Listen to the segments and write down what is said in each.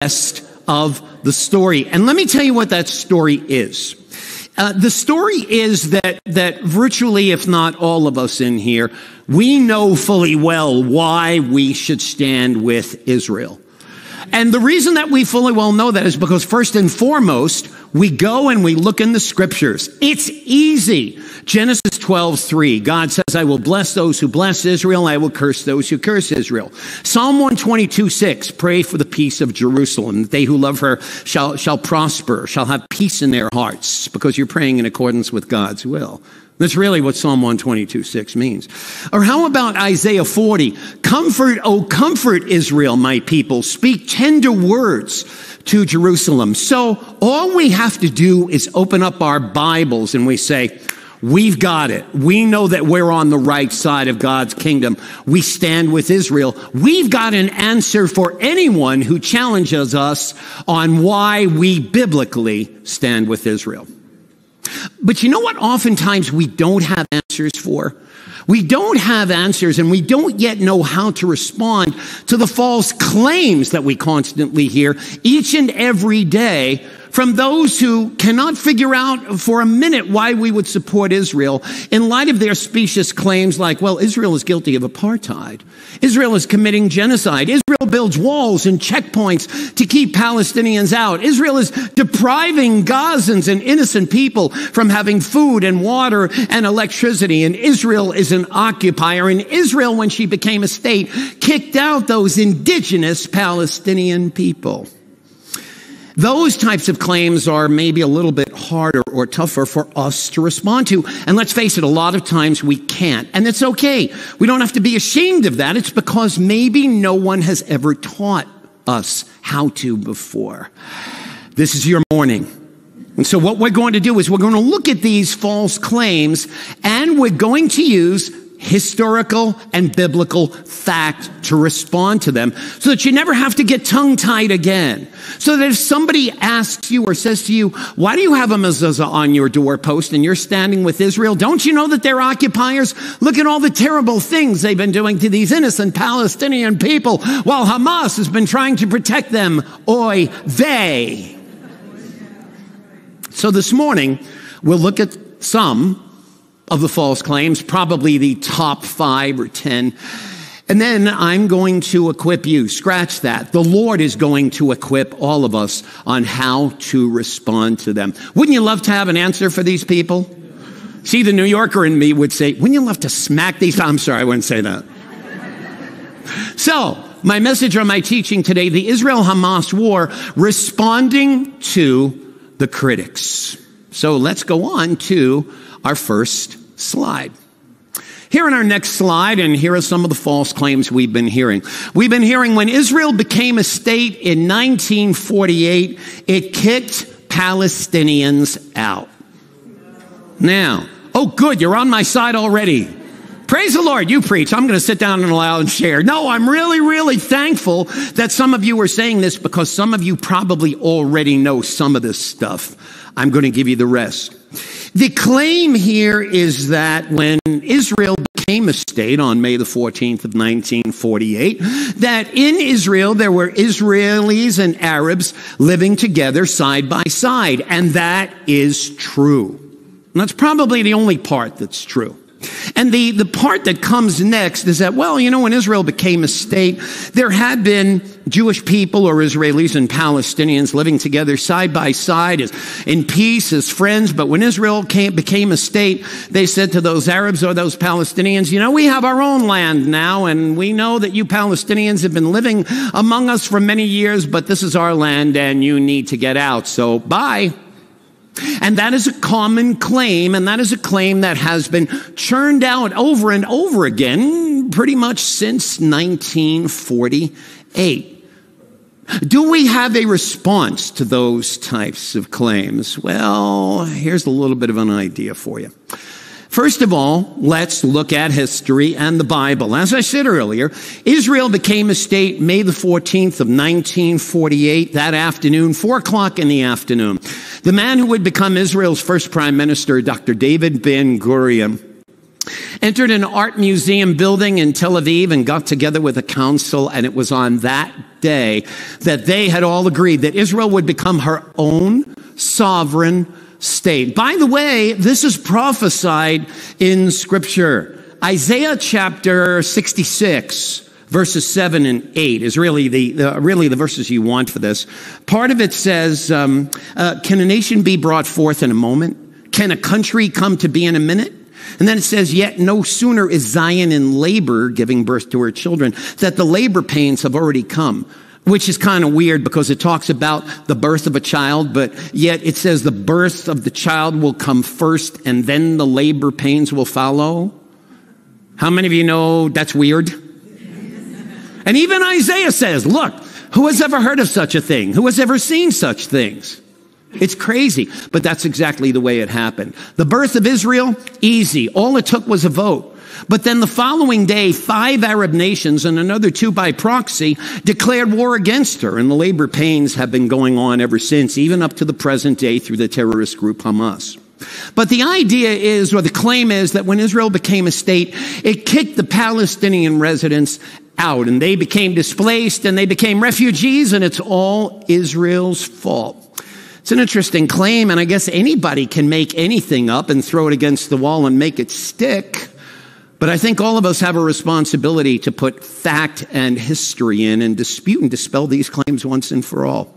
rest of the story. And let me tell you what that story is. The story is that virtually, if not all of us in here, we know fully well why we should stand with Israel. And the reason that we fully well know that is because first and foremost, we go and we look in the scriptures. It's easy. Genesis 12:3, God says, I will bless those who bless Israel. I will curse those who curse Israel. Psalm 122:6, pray for the peace of Jerusalem. They who love her shall prosper, shall have peace in their hearts, because you're praying in accordance with God's will. That's really what Psalm 122:6 means. Or how about Isaiah 40? Comfort, O comfort Israel, my people. Speak tender words to Jerusalem. So all we have to do is open up our Bibles and we say, we've got it. We know that we're on the right side of God's kingdom. We stand with Israel. We've got an answer for anyone who challenges us on why we biblically stand with Israel. But you know what oftentimes we don't have answers for? We don't have answers, and we don't yet know how to respond to the false claims that we constantly hear each and every day from those who cannot figure out for a minute why we would support Israel in light of their specious claims like, well, Israel is guilty of apartheid. Israel is committing genocide. Israel builds walls and checkpoints to keep Palestinians out. Israel is depriving Gazans and innocent people from having food and water and electricity. And Israel is an occupier. And Israel, when she became a state, kicked out those indigenous Palestinian people. Those types of claims are maybe a little bit harder or tougher for us to respond to. And let's face it, a lot of times we can't. And it's okay. We don't have to be ashamed of that. It's because maybe no one has ever taught us how to before. This is your morning. And so what we're going to do is we're going to look at these false claims, and we're going to use historical and biblical fact to respond to them so that you never have to get tongue-tied again. So that if somebody asks you or says to you, why do you have a mezuzah on your doorpost and you're standing with Israel? Don't you know that they're occupiers? Look at all the terrible things they've been doing to these innocent Palestinian people while Hamas has been trying to protect them. Oy vey. So this morning, we'll look at some of the false claims, probably the top 5 or 10. And then I'm going to equip you. Scratch that. The Lord is going to equip all of us on how to respond to them. Wouldn't you love to have an answer for these people? See, the New Yorker in me would say, wouldn't you love to smack these? I'm sorry, I wouldn't say that. So, my message or my teaching today, the Israel-Hamas war, responding to the critics. So let's go on to our first slide. Here in our next slide, and here are some of the false claims we've been hearing. We've been hearing when Israel became a state in 1948, it kicked Palestinians out. Now, oh good, you're on my side already. Praise the Lord, you preach. I'm going to sit down and allow and share. No, I'm really, really thankful that some of you are saying this because some of you probably already know some of this stuff. I'm going to give you the rest. The claim here is that when Israel became a state on May the 14th of 1948, that in Israel there were Israelis and Arabs living together side by side. And that is true. And that's probably the only part that's true. And the part that comes next is that, well, you know, when Israel became a state, there had been Jewish people or Israelis and Palestinians living together side by side as in peace as friends. But when Israel became a state, they said to those Arabs or those Palestinians, you know, we have our own land now, and we know that you Palestinians have been living among us for many years, but this is our land and you need to get out. So bye. And that is a common claim, and that is a claim that has been churned out over and over again pretty much since 1948. Do we have a response to those types of claims? Well, here's a little bit of an idea for you. First of all, let's look at history and the Bible. As I said earlier, Israel became a state May the 14th of 1948, that afternoon, 4 o'clock in the afternoon. The man who would become Israel's first prime minister, Dr. David Ben-Gurion, entered an art museum building in Tel Aviv and got together with a council, and it was on that day that they had all agreed that Israel would become her own sovereign state. By the way, this is prophesied in Scripture. Isaiah chapter 66, verses 7 and 8 is really the verses you want for this. Part of it says, can a nation be brought forth in a moment? Can a country come to be in a minute? And then it says, yet no sooner is Zion in labor, giving birth to her children, that the labor pains have already come. Which is kind of weird because it talks about the birth of a child, but yet it says the birth of the child will come first and then the labor pains will follow. How many of you know that's weird? And even Isaiah says, look, who has ever heard of such a thing? Who has ever seen such things? It's crazy, but that's exactly the way it happened. The birth of Israel, easy. All it took was a vote. But then the following day, 5 Arab nations and another 2 by proxy declared war against her. And the labor pains have been going on ever since, even up to the present day through the terrorist group Hamas. But the idea is, or the claim is, that when Israel became a state, it kicked the Palestinian residents out and they became displaced and they became refugees, and it's all Israel's fault. It's an interesting claim, and I guess anybody can make anything up and throw it against the wall and make it stick. But I think all of us have a responsibility to put fact and history in and dispute and dispel these claims once and for all.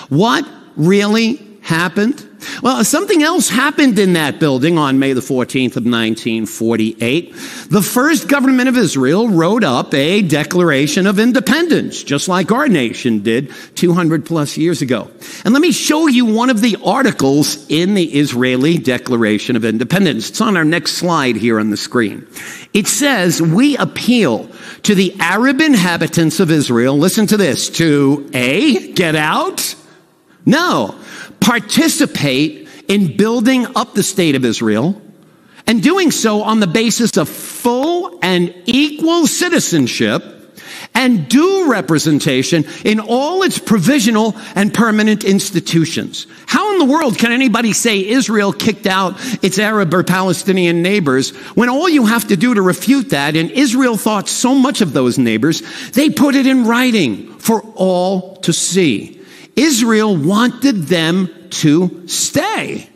What really happened? Well, something else happened in that building on May the 14th of 1948. The first government of Israel wrote up a Declaration of Independence, just like our nation did 200 plus years ago. And let me show you one of the articles in the Israeli Declaration of Independence. It's on our next slide here on the screen. It says, we appeal to the Arab inhabitants of Israel, listen to this, to A, get out? No. Participate in building up the state of Israel, and doing so on the basis of full and equal citizenship and due representation in all its provisional and permanent institutions. How in the world can anybody say Israel kicked out its Arab or Palestinian neighbors when all you have to do to refute that, and Israel thought so much of those neighbors, they put it in writing for all to see. Israel wanted them to stay.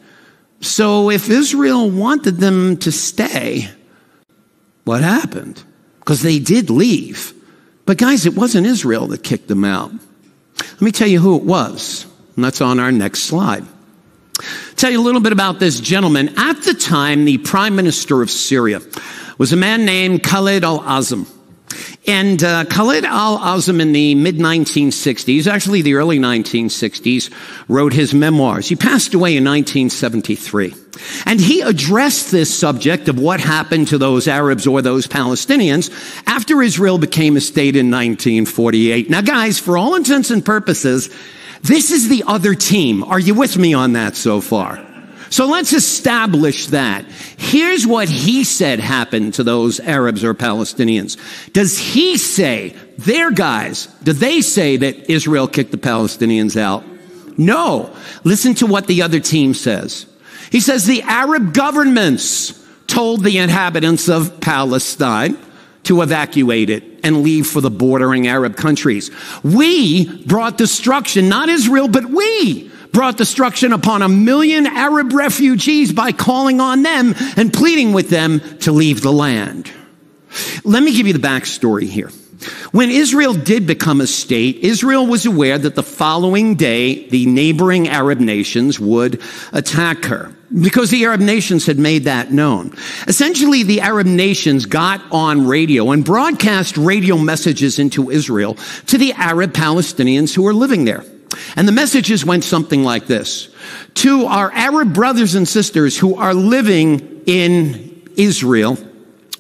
So if Israel wanted them to stay, what happened? Because they did leave. But guys, it wasn't Israel that kicked them out. Let me tell you who it was. And that's on our next slide. Tell you a little bit about this gentleman. At the time, the prime minister of Syria was a man named Khalid al-Azam. And Khalid al-Azam in the mid-1960s, actually the early 1960s, wrote his memoirs. He passed away in 1973. And he addressed this subject of what happened to those Arabs or those Palestinians after Israel became a state in 1948. Now, guys, for all intents and purposes, this is the other team. Are you with me on that so far? So let's establish that. Here's what he said happened to those Arabs or Palestinians. Does he say, their guys, do they say that Israel kicked the Palestinians out? No. Listen to what the other team says. He says the Arab governments told the inhabitants of Palestine to evacuate it and leave for the bordering Arab countries. We brought destruction, not Israel, but we brought destruction upon 1 million Arab refugees by calling on them and pleading with them to leave the land. Let me give you the backstory here. When Israel did become a state, Israel was aware that the following day, the neighboring Arab nations would attack her, because the Arab nations had made that known. Essentially, the Arab nations got on radio and broadcast radio messages into Israel to the Arab Palestinians who were living there. And the messages went something like this: to our Arab brothers and sisters who are living in Israel,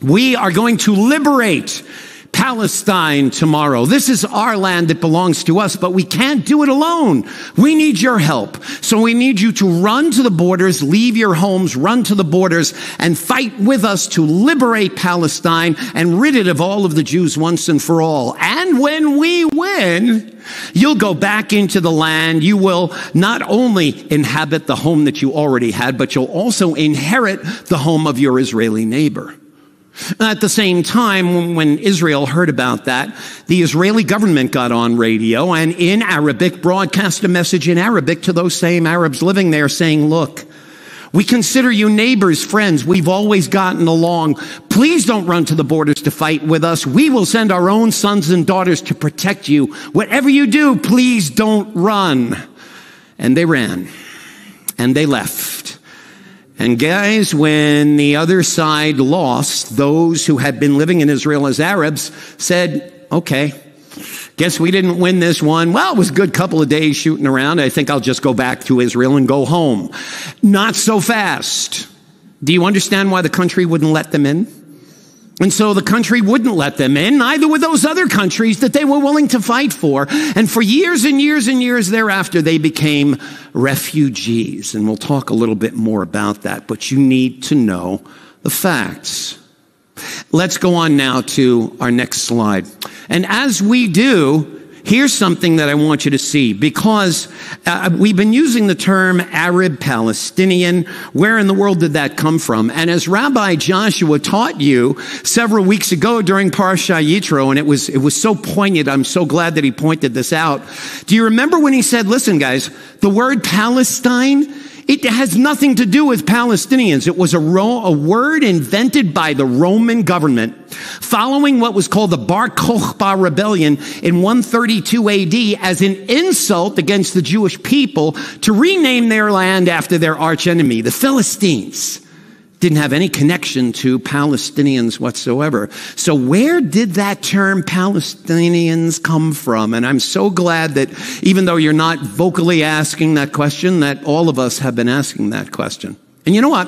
we are going to liberate Palestine tomorrow. This is our land that belongs to us, but we can't do it alone. We need your help. So we need you to run to the borders, leave your homes, run to the borders, and fight with us to liberate Palestine and rid it of all of the Jews once and for all. And when we win, you'll go back into the land. You will not only inhabit the home that you already had, but you'll also inherit the home of your Israeli neighbor. At the same time, when Israel heard about that, the Israeli government got on radio and in Arabic broadcast a message in Arabic to those same Arabs living there saying, look, we consider you neighbors, friends. We've always gotten along. Please don't run to the borders to fight with us. We will send our own sons and daughters to protect you. Whatever you do, please don't run. And they ran and they left. And guys, when the other side lost, those who had been living in Israel as Arabs said, okay, guess we didn't win this one. Well, it was a good couple of days shooting around. I think I'll just go back to Israel and go home. Not so fast. Do you understand why the country wouldn't let them in? And so the country wouldn't let them in, neither would those other countries that they were willing to fight for. And for years and years and years thereafter, they became refugees. And we'll talk a little bit more about that, but you need to know the facts. Let's go on now to our next slide. And as we do, here's something that I want you to see, because we've been using the term Arab Palestinian. Where in the world did that come from? And as Rabbi Joshua taught you several weeks ago during Parsha Yitro, and it was so poignant, I'm so glad that he pointed this out. Do you remember when he said, listen guys, the word Palestine, it has nothing to do with Palestinians. It was a word invented by the Roman government following what was called the Bar Kokhba rebellion in 132 AD as an insult against the Jewish people to rename their land after their archenemy, the Philistines. Didn't have any connection to Palestinians whatsoever. So where did that term Palestinians come from? And I'm so glad that even though you're not vocally asking that question, that all of us have been asking that question. And you know what?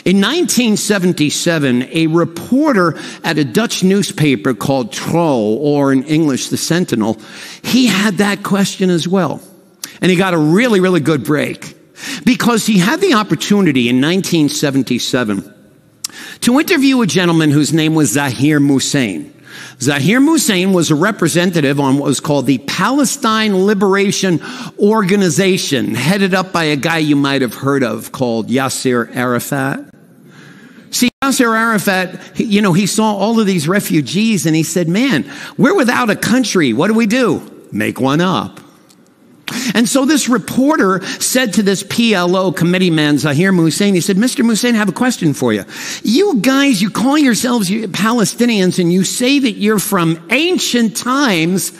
In 1977, a reporter at a Dutch newspaper called Trouw, or in English, the Sentinel, he had that question as well. And he got a really, really good break. Because he had the opportunity in 1977 to interview a gentleman whose name was Zahir Hussein. Zahir Hussein was a representative on what was called the Palestine Liberation Organization, headed up by a guy you might have heard of called Yasser Arafat. See, Yasser Arafat, he saw all of these refugees and he said, man, we're without a country. What do? Make one up. And so this reporter said to this PLO committee man, Zahir Hussein, he said, Mr. Hussein, I have a question for you. You guys, you call yourselves Palestinians and you say that you're from ancient times,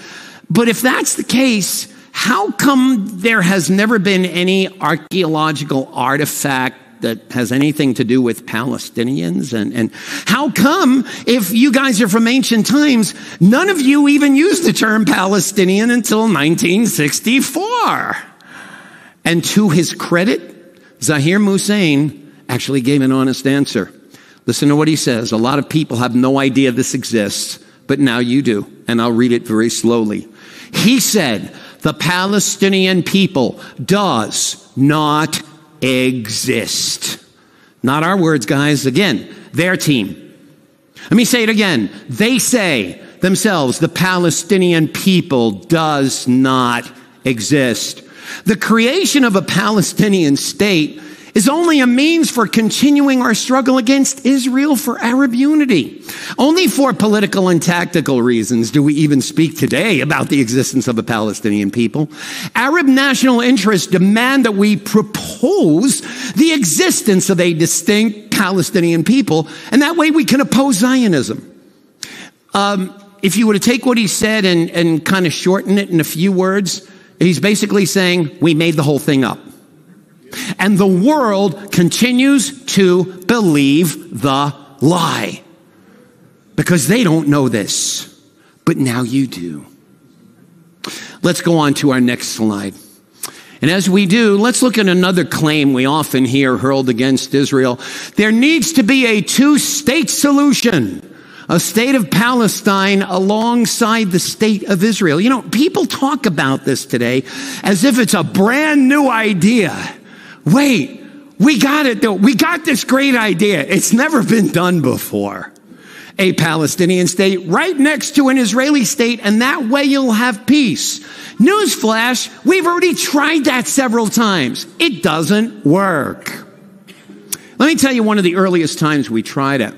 but if that's the case, how come there has never been any archaeological artifact that has anything to do with Palestinians? And how come, if you guys are from ancient times, none of you even used the term Palestinian until 1964? And to his credit, Zahir Hussein actually gave an honest answer. Listen to what he says. A lot of people have no idea this exists, but now you do. And I'll read it very slowly. He said, the Palestinian people does not exist. Not our words, guys. Again, their team. Let me say it again. They say themselves, the Palestinian people does not exist. The creation of a Palestinian state is only a means for continuing our struggle against Israel for Arab unity. Only for political and tactical reasons do we even speak today about the existence of a Palestinian people. Arab national interests demand that we propose the existence of a distinct Palestinian people, and that way we can oppose Zionism. If you were to take what he said and kind of shorten it in a few words, he's basically saying we made the whole thing up. And the world continues to believe the lie because they don't know this, but now you do. Let's go on to our next slide. And as we do, let's look at another claim we often hear hurled against Israel. There needs to be a two-state solution, a state of Palestine alongside the state of Israel. You know, people talk about this today as if it's a brand new idea. Wait, we got it though. We got this great idea. It's never been done before. A Palestinian state right next to an Israeli state, and that way you'll have peace. Newsflash, we've already tried that several times. It doesn't work. Let me tell you one of the earliest times we tried it.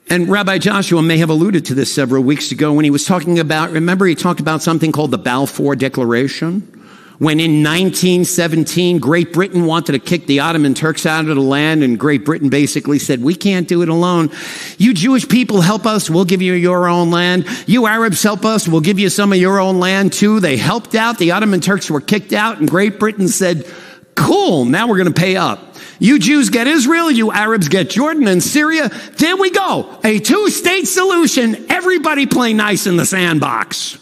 And Rabbi Joshua may have alluded to this several weeks ago when he was talking about, remember he talked about something called the Balfour Declaration? When in 1917, Great Britain wanted to kick the Ottoman Turks out of the land, and Great Britain basically said, we can't do it alone. You Jewish people help us, we'll give you your own land. You Arabs help us, we'll give you some of your own land too. They helped out, the Ottoman Turks were kicked out, and Great Britain said, cool, now we're going to pay up. You Jews get Israel, you Arabs get Jordan and Syria. There we go, a two-state solution. Everybody play nice in the sandbox.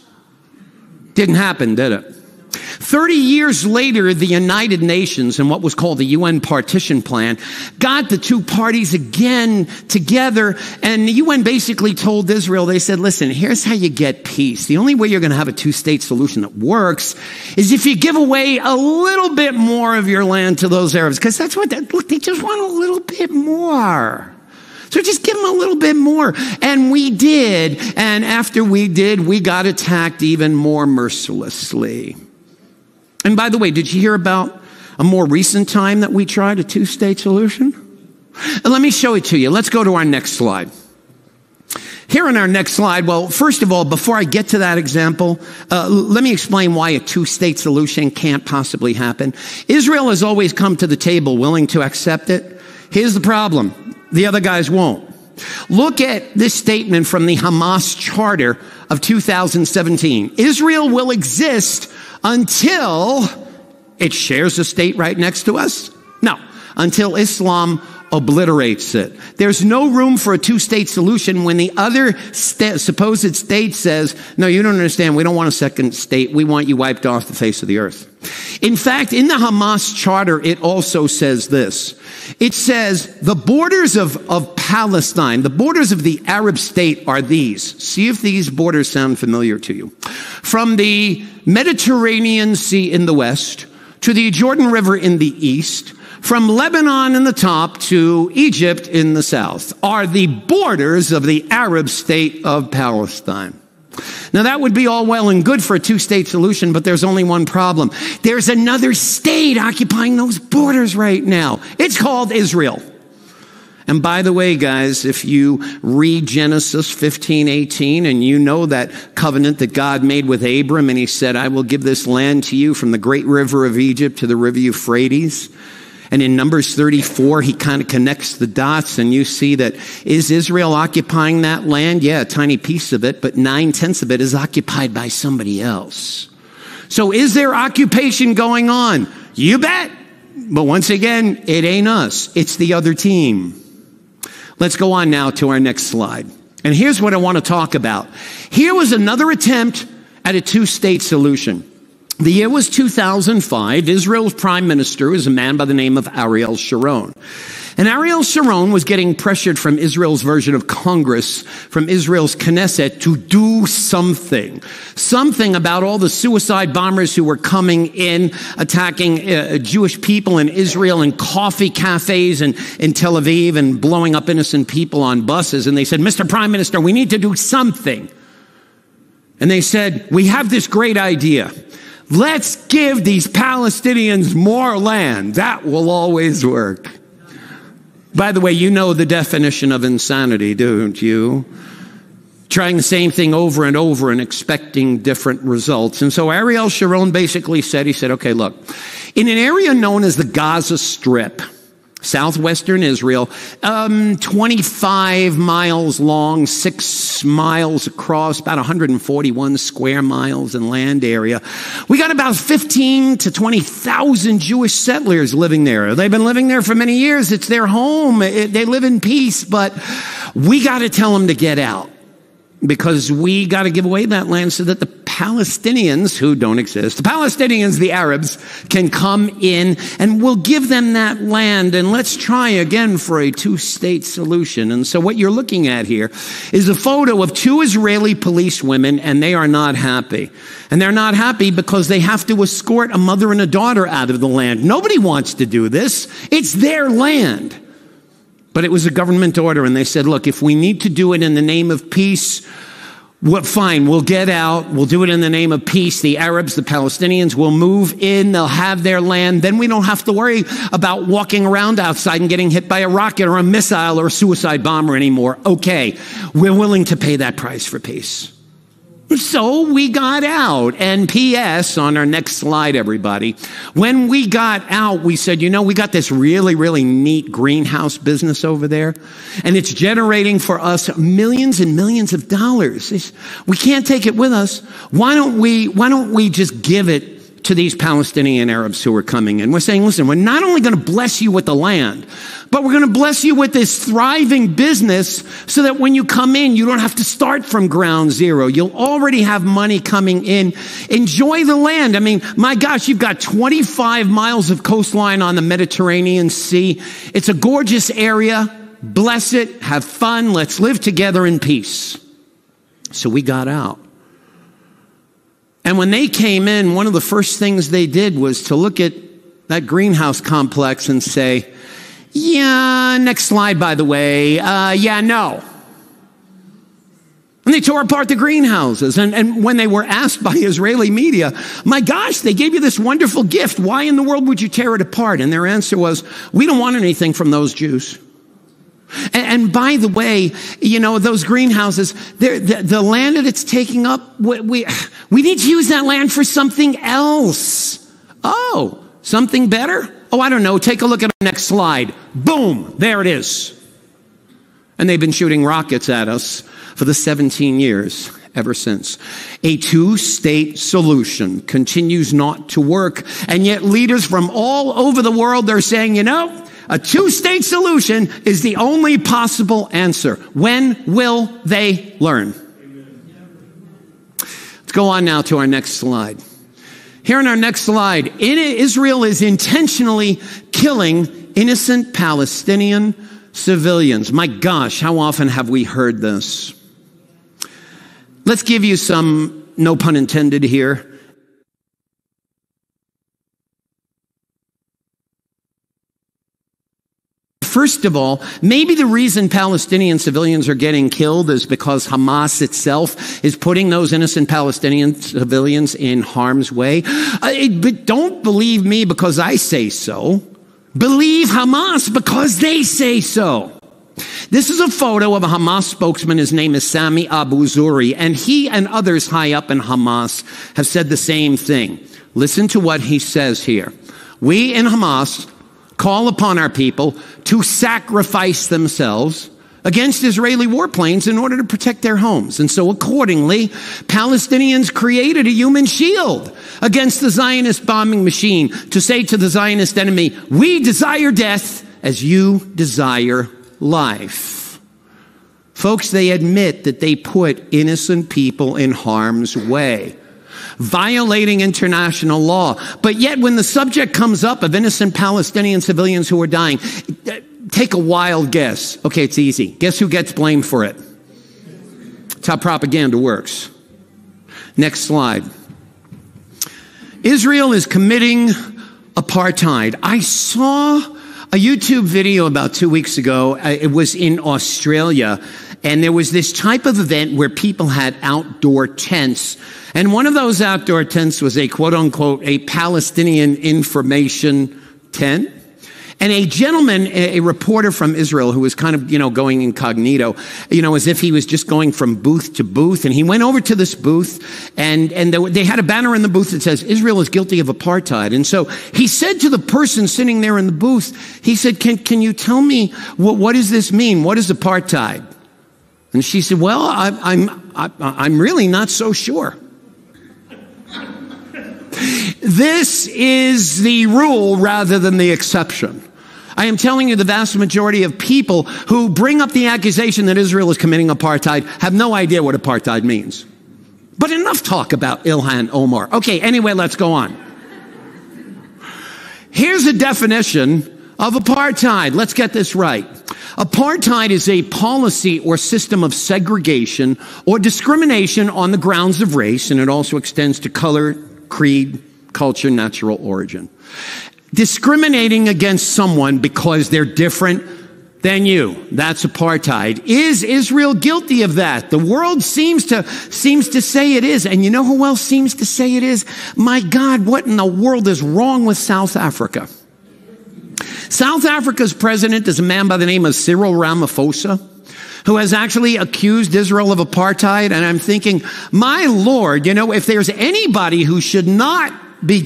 Didn't happen, did it? 30 years later, the United Nations and what was called the UN Partition Plan got the two parties again together, and the UN basically told Israel, they said, listen, here's how you get peace. The only way you're going to have a two-state solution that works is if you give away a little bit more of your land to those Arabs, because that's what, look, they just want a little bit more. So just give them a little bit more. And we did, and after we did, we got attacked even more mercilessly. And by the way, did you hear about a more recent time that we tried a two-state solution? Let me show it to you. Let's go to our next slide. Here on our next slide, well, first of all, before I get to that example, let me explain why a two-state solution can't possibly happen. Israel has always come to the table willing to accept it. Here's the problem. The other guys won't. Look at this statement from the Hamas Charter of 2017. Israel will exist until it shares a state right next to us? No, until Islam obliterates it. There's no room for a two-state solution when the other supposed state says, no, you don't understand, we don't want a second state, we want you wiped off the face of the earth. In fact, in the Hamas Charter, it also says this. It says, the borders of Palestine, the borders of the Arab state are these. See if these borders sound familiar to you. From the Mediterranean Sea in the west to the Jordan River in the east, from Lebanon in the top to Egypt in the south, are the borders of the Arab state of Palestine. Now that would be all well and good for a two-state solution, but there's only one problem. There's another state occupying those borders right now. It's called Israel. And by the way, guys, if you read Genesis 15:18, and you know that covenant that God made with Abram, and he said, I will give this land to you from the great river of Egypt to the river Euphrates. And in Numbers 34, he kind of connects the dots, and you see that, is Israel occupying that land? Yeah, a tiny piece of it, but 9/10 of it is occupied by somebody else. So is there occupation going on? You bet. But once again, it ain't us. It's the other team. Let's go on now to our next slide. And here's what I want to talk about. Here was another attempt at a two-state solution. The year was 2005. Israel's prime minister was a man by the name of Ariel Sharon. And Ariel Sharon was getting pressured from Israel's version of Congress, from Israel's Knesset, to do something. Something about all the suicide bombers who were coming in, attacking Jewish people in Israel and coffee cafes in Tel Aviv and blowing up innocent people on buses. And they said, Mr. Prime Minister, we need to do something. And they said, we have this great idea. Let's give these Palestinians more land. That will always work. By the way, you know the definition of insanity, don't you? Trying the same thing over and over and expecting different results. And so Ariel Sharon basically said, he said, okay, look, in an area known as the Gaza Strip, southwestern Israel, 25 miles long, 6 miles across, about 141 square miles in land area. We got about 15 to 20,000 Jewish settlers living there. They've been living there for many years. It's their home. They live in peace, but we got to tell them to get out, because we got to give away that land so that the Palestinians, who don't exist, the Palestinians, the Arabs, can come in, and we'll give them that land, and let's try again for a two-state solution. And so what you're looking at here is a photo of two Israeli police women, and they are not happy. And they're not happy because they have to escort a mother and a daughter out of the land. Nobody wants to do this. It's their land. But it was a government order, and they said, look, if we need to do it in the name of peace, Well, fine, we'll get out. We'll do it in the name of peace. The Arabs, the Palestinians will move in. They'll have their land. Then we don't have to worry about walking around outside and getting hit by a rocket or a missile or a suicide bomber anymore. Okay, we're willing to pay that price for peace. So we got out. And P.S. on our next slide, everybody, when we got out, we said, you know, we got this really, really neat greenhouse business over there, and it's generating for us millions and millions of dollars. We can't take it with us. Why don't we just give it to these Palestinian Arabs who are coming in? We're saying, listen, we're not only going to bless you with the land, but we're going to bless you with this thriving business so that when you come in, you don't have to start from ground zero. You'll already have money coming in. Enjoy the land. I mean, my gosh, you've got 25 miles of coastline on the Mediterranean Sea. It's a gorgeous area. Bless it. Have fun. Let's live together in peace. So we got out. And when they came in, one of the first things they did was to look at that greenhouse complex and say, yeah, next slide, by the way, yeah, no. And they tore apart the greenhouses. And when they were asked by Israeli media, my gosh, they gave you this wonderful gift. Why in the world would you tear it apart? And their answer was, we don't want anything from those Jews. And by the way, you know, those greenhouses, the land that it's taking up, we need to use that land for something else. Oh, something better? Oh, I don't know. Take a look at our next slide. Boom, there it is. And they've been shooting rockets at us for the 17 years ever since. A two-state solution continues not to work. And yet leaders from all over the world are saying, you know, a two-state solution is the only possible answer. When will they learn? Let's go on now to our next slide. Here in our next slide, Israel is intentionally killing innocent Palestinian civilians. My gosh, how often have we heard this? Let's give you some, no pun intended here, first of all, maybe the reason Palestinian civilians are getting killed is because Hamas itself is putting those innocent Palestinian civilians in harm's way. But don't believe me because I say so. Believe Hamas because they say so. This is a photo of a Hamas spokesman. His name is Sami Abu Zuri, and he and others high up in Hamas have said the same thing. Listen to what he says here. We in Hamas call upon our people to sacrifice themselves against Israeli warplanes in order to protect their homes. And so accordingly, Palestinians created a human shield against the Zionist bombing machine to say to the Zionist enemy, we desire death as you desire life. Folks, they admit that they put innocent people in harm's way, violating international law. But yet when the subject comes up of innocent Palestinian civilians who are dying, take a wild guess. Okay, it's easy. Guess who gets blamed for it? That's how propaganda works. Next slide. Israel is committing apartheid. I saw a YouTube video about 2 weeks ago. It was in Australia. And there was this type of event where people had outdoor tents. And one of those outdoor tents was a quote unquote, a Palestinian information tent. And a gentleman, a reporter from Israel who was kind of, going incognito, as if he was just going from booth to booth. And he went over to this booth and they had a banner in the booth that says, Israel is guilty of apartheid. And so he said to the person sitting there in the booth, he said, can you tell me what does this mean? What is apartheid? And she said, well, I'm really not so sure. This is the rule rather than the exception. I am telling you, the vast majority of people who bring up the accusation that Israel is committing apartheid have no idea what apartheid means. But enough talk about Ilhan Omar. Okay, anyway, let's go on. Here's a definition of apartheid. Let's get this right. Apartheid is a policy or system of segregation or discrimination on the grounds of race, and it also extends to color, creed, culture, natural origin. Discriminating against someone because they're different than you. That's apartheid. Is Israel guilty of that? The world seems to say it is. And you know who else seems to say it is? My God, what in the world is wrong with South Africa? South Africa's president is a man by the name of Cyril Ramaphosa, who has actually accused Israel of apartheid. And I'm thinking, my Lord, you know, if there's anybody who should not be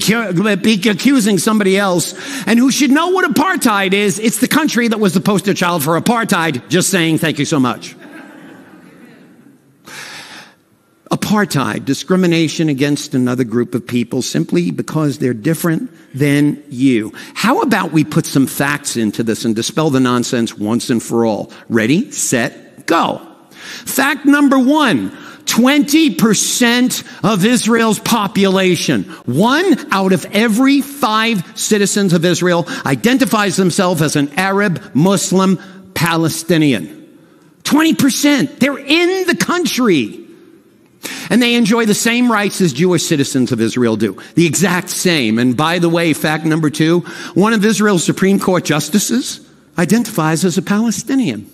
accusing somebody else and who should know what apartheid is, it's the country that was the poster child for apartheid. Just saying, thank you so much. Apartheid, discrimination against another group of people simply because they're different than you. How about we put some facts into this and dispel the nonsense once and for all? Ready, set, go. Fact number 1, 20% of Israel's population, 1 out of every 5 citizens of Israel identifies themselves as an Arab, Muslim, Palestinian. 20%. They're in the country. And they enjoy the same rights as Jewish citizens of Israel do. The exact same. And by the way, fact number 2, one of Israel's Supreme Court justices identifies as a Palestinian.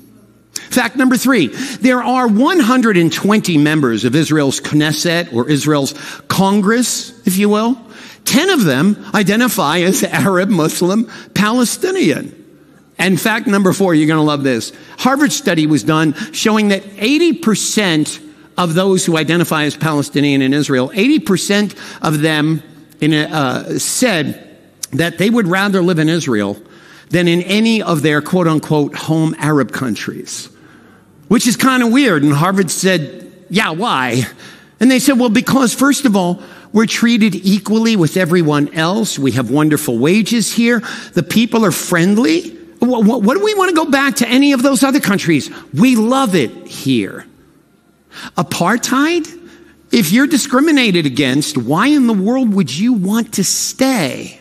Fact number 3, there are 120 members of Israel's Knesset, or Israel's Congress, if you will. 10 of them identify as Arab, Muslim, Palestinian. And fact number 4, you're going to love this. Harvard study was done showing that 80% of those who identify as Palestinian in Israel, 80% of them said that they would rather live in Israel than in any of their quote-unquote home Arab countries, which is kind of weird. And Harvard said, yeah, why? And they said, well, because first of all, we're treated equally with everyone else. We have wonderful wages here. The people are friendly. What do we want to go back to any of those other countries? We love it here. Apartheid? If you're discriminated against, why in the world would you want to stay?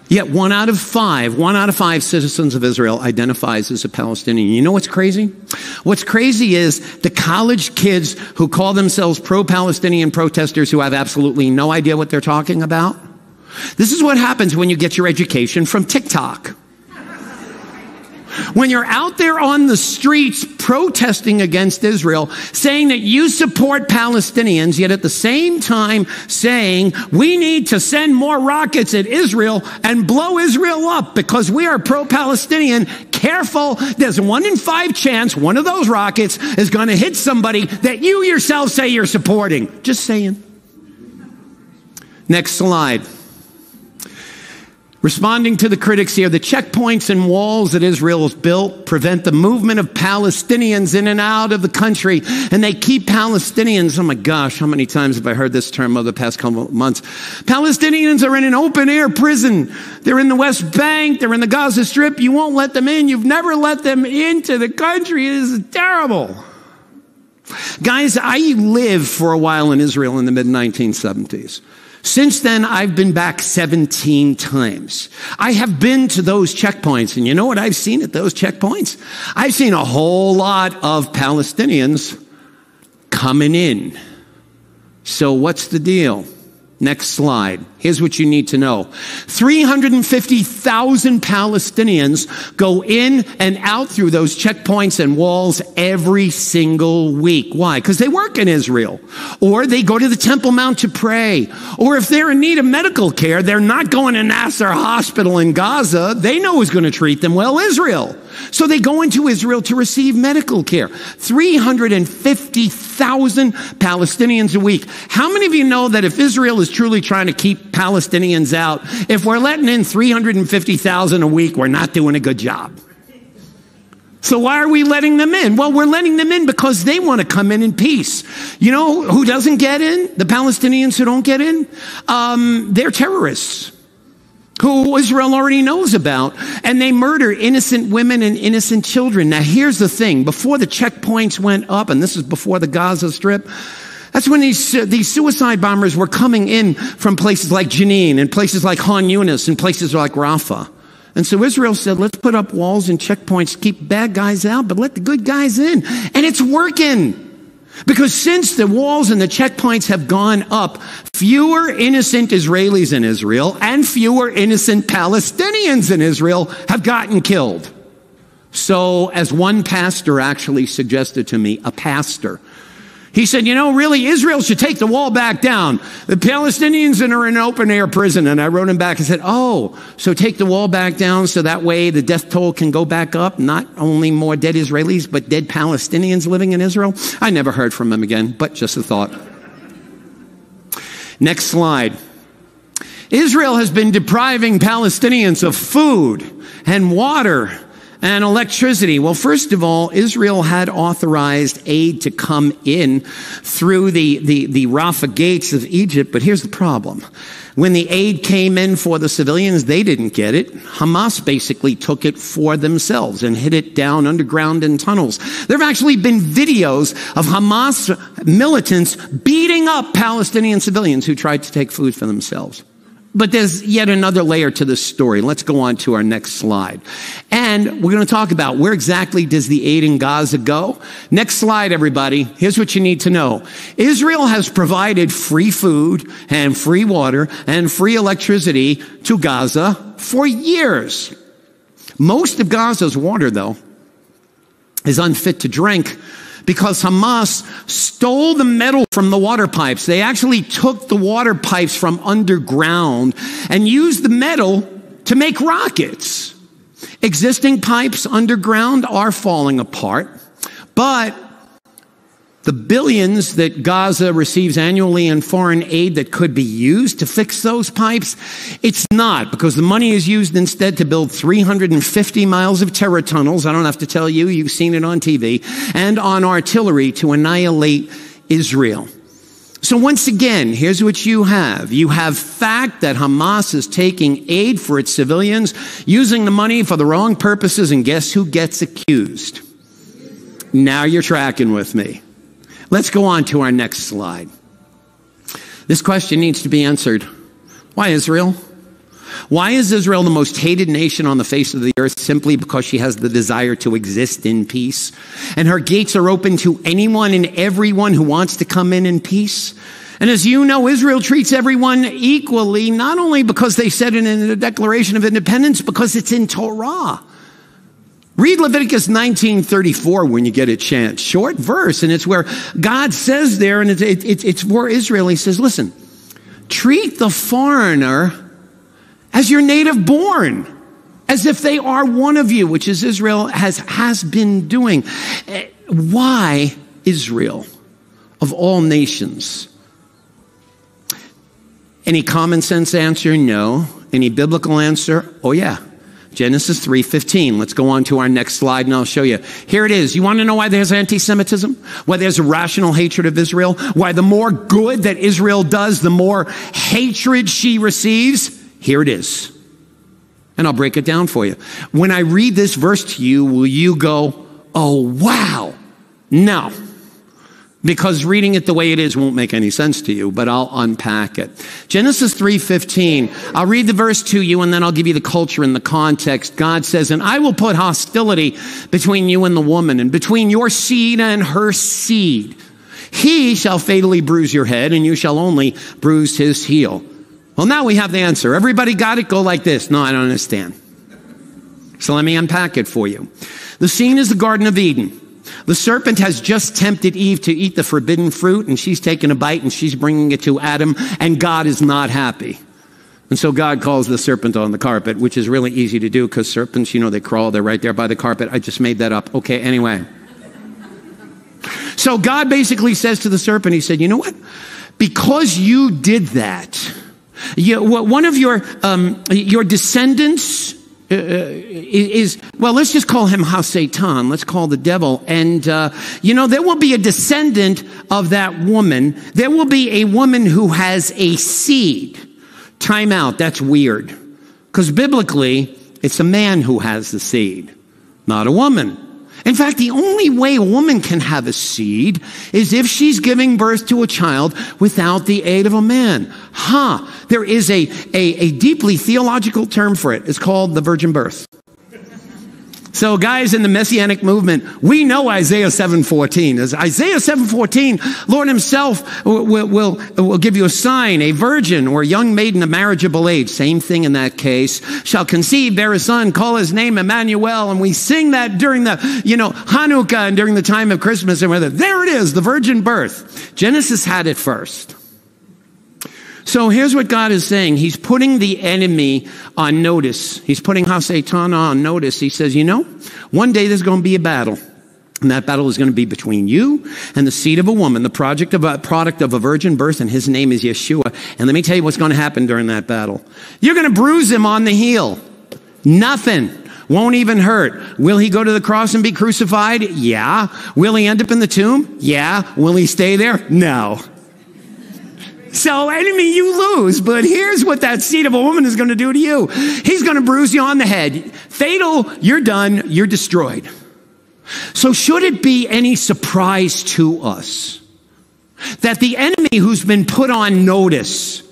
Yet 1 out of 5 citizens of Israel identifies as a Palestinian. You know what's crazy? What's crazy is the college kids who call themselves pro-Palestinian protesters who have absolutely no idea what they're talking about. This is what happens when you get your education from TikTok. When you're out there on the streets protesting against Israel, saying that you support Palestinians, yet at the same time saying we need to send more rockets at Israel and blow Israel up because we are pro-Palestinian, careful, there's 1 in 5 chance one of those rockets is going to hit somebody that you yourself say you're supporting. Just saying. Next slide. Responding to the critics here, the checkpoints and walls that Israel has built prevent the movement of Palestinians in and out of the country. And they keep Palestinians, oh my gosh, how many times have I heard this term over the past couple of months? Palestinians are in an open air prison. They're in the West Bank. They're in the Gaza Strip. You won't let them in. You've never let them into the country. It is terrible. Guys, I lived for a while in Israel in the mid-1970s. Since then, I've been back 17 times. I have been to those checkpoints, and you know what I've seen at those checkpoints? I've seen a whole lot of Palestinians coming in. So what's the deal? Next slide. Here's what you need to know. 350,000 Palestinians go in and out through those checkpoints and walls every single week. Why? Because they work in Israel. Or they go to the Temple Mount to pray. Or if they're in need of medical care, they're not going to Nasser Hospital in Gaza. They know who's going to treat them well, Israel. So they go into Israel to receive medical care. 350,000 Palestinians a week. How many of you know that if Israel is truly trying to keep Palestinians out, if we're letting in 350,000 a week, we're not doing a good job? So why are we letting them in? Well, we're letting them in because they want to come in peace. You know who doesn't get in? The Palestinians who don't get in? They're terrorists who Israel already knows about, and they murder innocent women and innocent children. Now, here's the thing. Before the checkpoints went up, and this is before the Gaza Strip, that's when these suicide bombers were coming in from places like Jenin and places like Han Yunis and places like Rafah. And so Israel said, let's put up walls and checkpoints, keep bad guys out, but let the good guys in. And it's working. Because since the walls and the checkpoints have gone up, fewer innocent Israelis in Israel and fewer innocent Palestinians in Israel have gotten killed. So, as one pastor actually suggested to me, a pastor, he said, really, Israel should take the wall back down. The Palestinians are in an open-air prison. And I wrote him back and said, so take the wall back down so that way the death toll can go back up. Not only more dead Israelis, but dead Palestinians living in Israel. I never heard from him again, but just a thought. Next slide. Israel has been depriving Palestinians of food and water and electricity. Well, first of all, Israel had authorized aid to come in through the Rafah gates of Egypt. But here's the problem. When the aid came in for the civilians, they didn't get it. Hamas basically took it for themselves and hid it down underground in tunnels. There have actually been videos of Hamas militants beating up Palestinian civilians who tried to take food for themselves. But there's yet another layer to this story. Let's go on to our next slide. And we're going to talk about where exactly does the aid in Gaza go? Next slide, everybody. Here's what you need to know. Israel has provided free food and free water and free electricity to Gaza for years. Most of Gaza's water, though, is unfit to drink because Hamas stole the metal from the water pipes. They actually took the water pipes from underground and used the metal to make rockets. Existing pipes underground are falling apart, but the billions that Gaza receives annually in foreign aid that could be used to fix those pipes, it's not, because the money is used instead to build 350 miles of terror tunnels. I don't have to tell you, you've seen it on TV, and on artillery to annihilate Israel. So once again, here's what you have. You have fact that Hamas is taking aid for its civilians, using the money for the wrong purposes, and guess who gets accused? Now you're tracking with me. Let's go on to our next slide. This question needs to be answered. Why Israel? Why is Israel the most hated nation on the face of the earth? Simply because she has the desire to exist in peace. And her gates are open to anyone and everyone who wants to come in peace. And as you know, Israel treats everyone equally, not only because they said it in the Declaration of Independence, because it's in Torah. Read Leviticus 19:34 when you get a chance. Short verse, and it's where God says there, and it's for Israel. He says, listen, treat the foreigner as your native born, as if they are one of you, which is Israel has been doing. Why Israel of all nations? Any common sense answer? No. Any biblical answer? Oh yeah. Genesis 3:15. Let's go on to our next slide and I'll show you. Here it is. You want to know why there's anti-Semitism? Why there's a rational hatred of Israel? Why the more good that Israel does, the more hatred she receives? Here it is. And I'll break it down for you. When I read this verse to you, will you go, oh, wow? No. Because reading it the way it is won't make any sense to you, but I'll unpack it. Genesis 3:15. I'll read the verse to you and then I'll give you the culture and the context. God says, and I will put hostility between you and the woman, and between your seed and her seed. He shall fatally bruise your head, and you shall only bruise his heel. Well, now we have the answer. Everybody got it? Go like this. No, I don't understand. So let me unpack it for you. The scene is the Garden of Eden. The serpent has just tempted Eve to eat the forbidden fruit, and she's taken a bite and she's bringing it to Adam, and God is not happy. And so God calls the serpent on the carpet, which is really easy to do because serpents, they crawl, they're right there by the carpet. I just made that up. Okay, anyway. So God basically says to the serpent, he said, you know what? Because you did that, one of your descendants let's just call him Ha-Satan. Let's call the devil. And, there will be a descendant of that woman. There will be a woman who has a seed. Time out. That's weird. Because biblically, it's a man who has the seed, not a woman. In fact, the only way a woman can have a seed is if she's giving birth to a child without the aid of a man. There is a deeply theological term for it. It's called the virgin birth. So guys in the Messianic movement, we know Isaiah 7:14. As Isaiah 7:14, Lord himself will give you a sign, a virgin or a young maiden of marriageable age. Same thing in that case. Shall conceive, bear a son, call his name Emmanuel. And we sing that during the, Hanukkah and during the time of Christmas and whether. There it is, the virgin birth. Genesis had it first. So here's what God is saying. He's putting the enemy on notice. He's putting Satan on notice. He says, one day there's going to be a battle. And that battle is going to be between you and the seed of a woman, the product of a virgin birth, and his name is Yeshua. And let me tell you what's going to happen during that battle. You're going to bruise him on the heel. Nothing. Won't even hurt. Will he go to the cross and be crucified? Yeah. Will he end up in the tomb? Yeah. Will he stay there? No. So, enemy, you lose. But here's what that seed of a woman is going to do to you. He's going to bruise you on the head. Fatal, you're done. You're destroyed. So should it be any surprise to us that the enemy who's been put on notice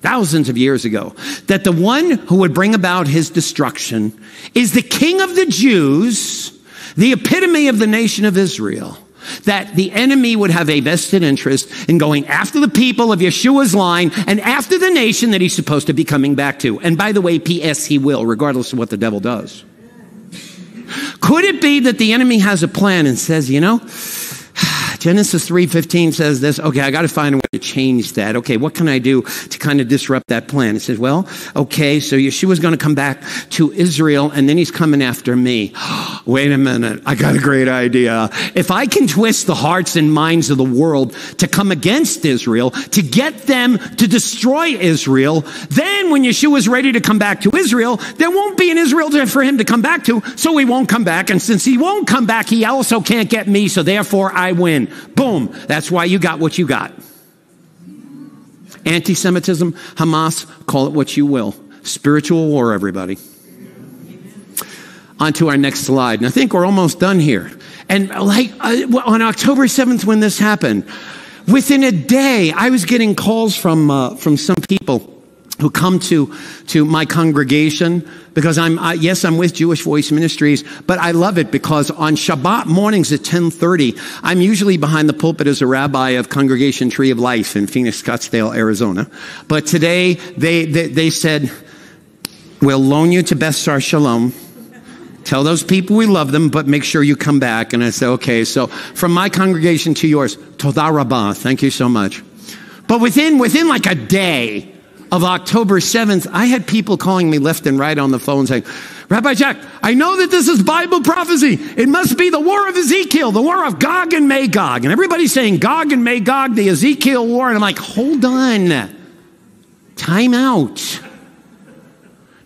thousands of years ago, that the one who would bring about his destruction is the King of the Jews, the epitome of the nation of Israel? That the enemy would have a vested interest in going after the people of Yeshua's line and after the nation that he's supposed to be coming back to. And by the way, P.S. he will, regardless of what the devil does. Could it be that the enemy has a plan and says, Genesis 3:15 says this. Okay, I got to find a way to change that. Okay, what can I do to kind of disrupt that plan? It says, well, okay, so Yeshua's going to come back to Israel, and then he's coming after me. Wait a minute, I got a great idea. If I can twist the hearts and minds of the world to come against Israel, to get them to destroy Israel, then when Yeshua's ready to come back to Israel, there won't be an Israel for him to come back to, so he won't come back. And since he won't come back, he also can't get me, so therefore I win. Boom. That's why you got what you got. Anti-Semitism, Hamas, call it what you will. Spiritual war, everybody. On to our next slide. And I think we're almost done here. And on October 7th when this happened, within a day, I was getting calls from some people who come to my congregation because I'm with Jewish Voice Ministries, but I love it because on Shabbat mornings at 10:30, I'm usually behind the pulpit as a rabbi of Congregation Tree of Life in Phoenix, Scottsdale, Arizona. But today they said, we'll loan you to Beth Sar Shalom. Tell those people we love them, but make sure you come back. And I said, okay, so from my congregation to yours, Toda Rabbah, thank you so much. But within like a day of October 7th, I had people calling me left and right on the phone saying, Rabbi Jack, I know that this is Bible prophecy. It must be the war of Ezekiel, the war of Gog and Magog. And everybody's saying Gog and Magog, the Ezekiel war. And I'm like, hold on. Time out.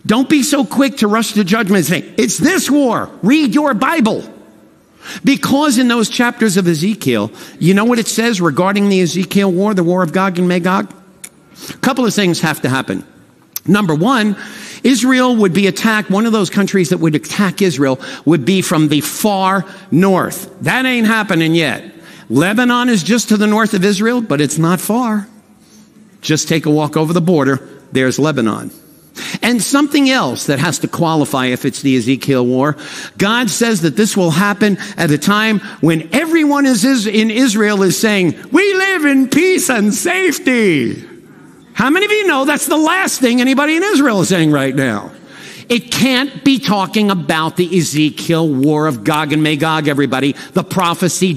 Don't be so quick to rush to judgment and say, it's this war. Read your Bible. Because in those chapters of Ezekiel, you know what it says regarding the Ezekiel war, the war of Gog and Magog? A couple of things have to happen. Number one, Israel would be attacked. One of those countries that would attack Israel would be from the far north. That ain't happening yet. Lebanon is just to the north of Israel, but it's not far. Just take a walk over the border. There's Lebanon. And something else that has to qualify if it's the Ezekiel war. God says that this will happen at a time when everyone in Israel is saying, we live in peace and safety. How many of you know that's the last thing anybody in Israel is saying right now? It can't be talking about the Ezekiel war of Gog and Magog, everybody. The prophecy